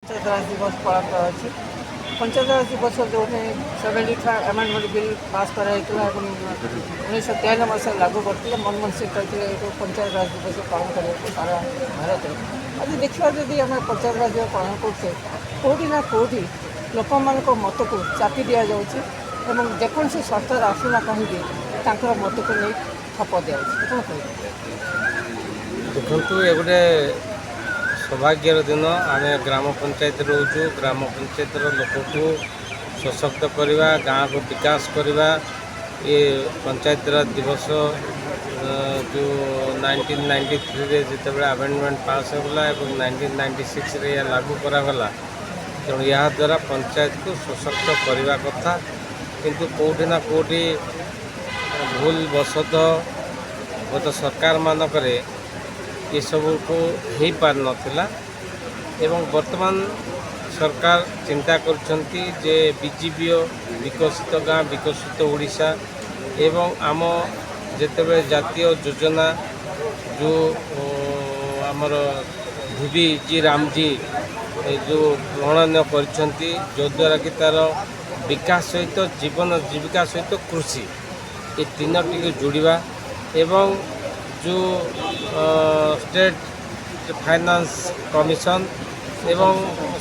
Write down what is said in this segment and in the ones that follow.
पंचायत राज दिवस पालन कराଯାଇଛି। पंचायत राज दिवस जो 75 अमेंडमेंट बिल पास कराइला 1993 मसीह लागू करते मनमोहन सिंह कहते पंचायत राज दिवस पालन करने सारा भारत आज देखा जदि आम पंचायत राज दिवस पालन करते कौटी ना कौटी लोक मान मत को चापी दि जाऊँगी जेकोसी सरकार आसुना कहीं मत को नहीं थप दिया कौन कह देखु ये गोटे सौभाग्यर दिन आम ग्राम पंचायत रोचु ग्राम पंचायत लोक को सशक्त करवा गाँव को विकास करवा ये पंचायत राज दिवस जो 1993 जिते अमेंडमेंट पास होगा और 1996 रे लागू करागला तेणु या द्वारा पंचायत को सशक्त करने कथा किंतु कौटी ना कौटी भूल वशतः गत सरकार मानक ये सब को हो पार नाला एवं वर्तमान सरकार चिंता करछंती जे बीजीपी विकसित गाँ विकसित ओडिशा एवं आम जेतेबेले जातीय योजना जो आमर धीबी जी रामजी जो प्रणयन करछंती जो द्वारा कि तार विकास सहित जीवन जीविका सहित कृषि ये तीनोटी को जोड़वा एवं जो स्टेट फाइनेंस कमिशन एवं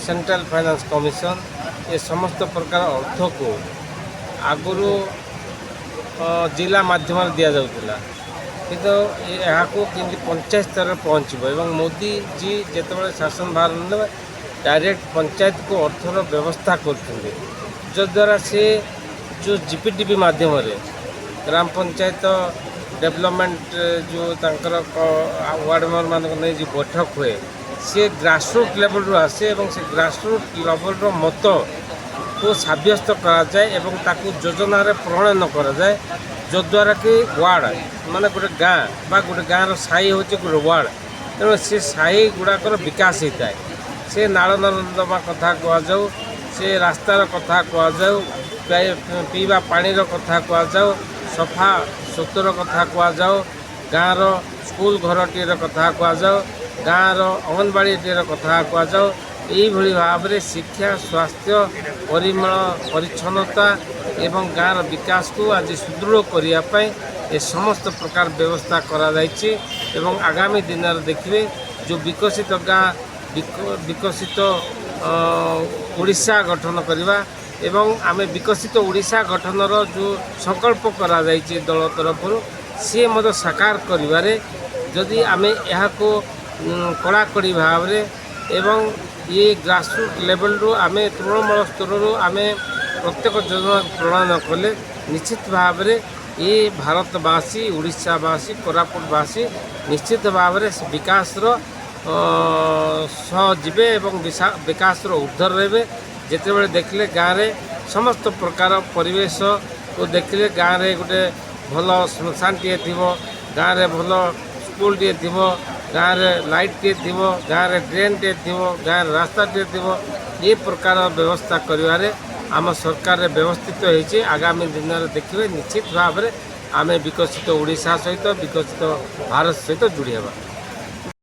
सेंट्रल फाइनेंस कमिशन ये समस्त प्रकार अर्थ को आगुरी जिला माध्यम दि जाऊला किंतु यहाँ केमती पंचायत स्तर पहुँचब एवं मोदी जी जिते शासन भार ने डायरेक्ट पंचायत को अर्थर व्यवस्था करते जद्वारा से जो जीपीडीपी माध्यम ग्राम पंचायत डेवलपमेंट जो तांकर वार्ड मेंबर मान नहीं जो बैठक हुए सी ग्रासरूट लेवल रू आसे और से ग्रासरूट लेवल मत को सब्यस्त कराए एवं ताकू योजना प्रणयन कराए जो द्वारा कि वार्ड माने गोटे गाँ बा गोटे गाँव साई हूँ गोटे वार्ड तेणु से साई गुड़ाकर विकास होता है से नाल नर्दमा कथा कहु से रास्तार कथा कहु पीवा पानीर कथा कहु सफा सुतर कथा कहु गाँव स्कूल घरटीर कथा कहु गाँव अंगनवाड़ी कथा कहु यही भाव में शिक्षा स्वास्थ्य परिमल परिच्छन्नता एवं गाँव विकास को आज सुदृढ़ करने ये समस्त प्रकार व्यवस्था करा आगामी दिन में देखिए जो विकसित गाँ विकसित ओडिशा गठन करवा एवं आमे विकसित ओडिशा गठनर जो संकल्प करा दल तरफ सी मत साकार करिवारे जदि आमे यहाँ को कड़ाकड़ी भाव एवं ये ग्रासरूट लेवल रू आमे तृणमूल स्तर रू आमे प्रत्येक योजना प्रणयन कले निश्चित भाव में ये भारतवासी ओडिशावासी कोरापुटवासी निश्चित भाव में विकास सह जीवे एवं विकास ऊर्धर रहे जिते बड़े देखले गाँव में समस्त प्रकार परिवेश को देखले गाँव में गोटे भल श्मशान टे थी गाँव में भल स्कूल टे थी गाँव में लाइट टे थी गाँव में ड्रेन टे थी गाँव रास्ता टे थी ये प्रकार व्यवस्था करिवारे आम सरकार व्यवस्थित होती आगामी दिन में देखिए निश्चित भाव में आम विकसित ओडिशा सहित विकसित भारत सहित जोड़ी हेबा।